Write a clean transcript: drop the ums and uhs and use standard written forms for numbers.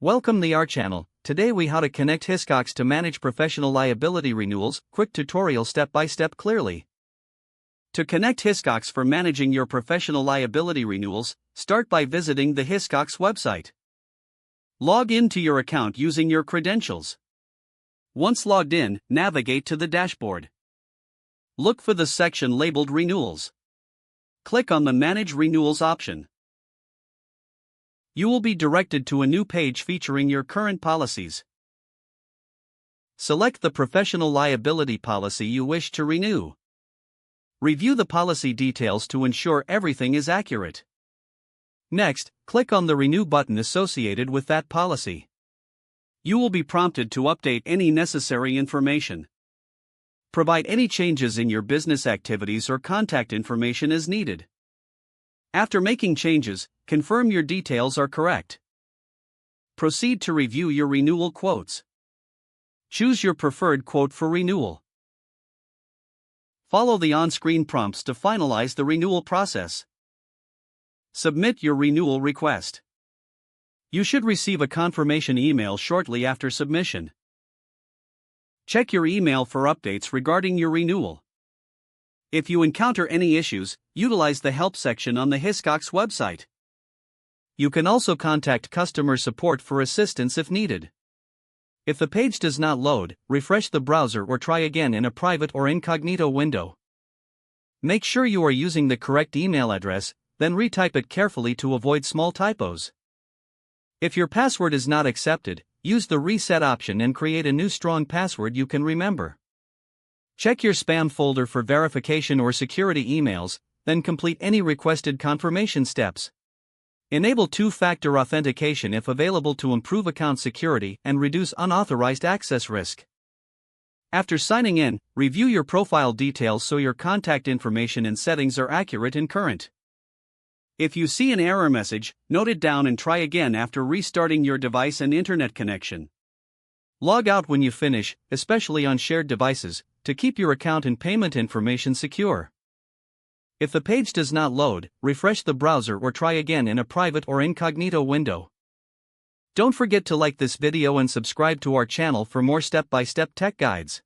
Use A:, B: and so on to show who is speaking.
A: Welcome to our channel. Today we how to connect Hiscox to manage professional liability renewals. Quick tutorial step by step clearly. To connect Hiscox for managing your professional liability renewals, start by visiting the Hiscox website. Log in to your account using your credentials. Once logged in, navigate to the dashboard. Look for the section labeled Renewals. Click on the Manage Renewals option. You will be directed to a new page featuring your current policies. Select the professional liability policy you wish to renew. Review the policy details to ensure everything is accurate. Next, click on the Renew button associated with that policy. You will be prompted to update any necessary information. Provide any changes in your business activities or contact information as needed. After making changes, confirm your details are correct. Proceed to review your renewal quotes. Choose your preferred quote for renewal. Follow the on-screen prompts to finalize the renewal process. Submit your renewal request. You should receive a confirmation email shortly after submission. Check your email for updates regarding your renewal. If you encounter any issues, utilize the help section on the Hiscox website. You can also contact customer support for assistance if needed. If the page does not load, refresh the browser or try again in a private or incognito window. Make sure you are using the correct email address, then retype it carefully to avoid small typos. If your password is not accepted, use the reset option and create a new strong password you can remember. Check your spam folder for verification or security emails, then complete any requested confirmation steps. Enable two-factor authentication if available to improve account security and reduce unauthorized access risk. After signing in, review your profile details so your contact information and settings are accurate and current. If you see an error message, note it down and try again after restarting your device and internet connection. Log out when you finish, especially on shared devices, to keep your account and payment information secure. If the page does not load, refresh the browser or try again in a private or incognito window. Don't forget to like this video and subscribe to our channel for more step-by-step tech guides.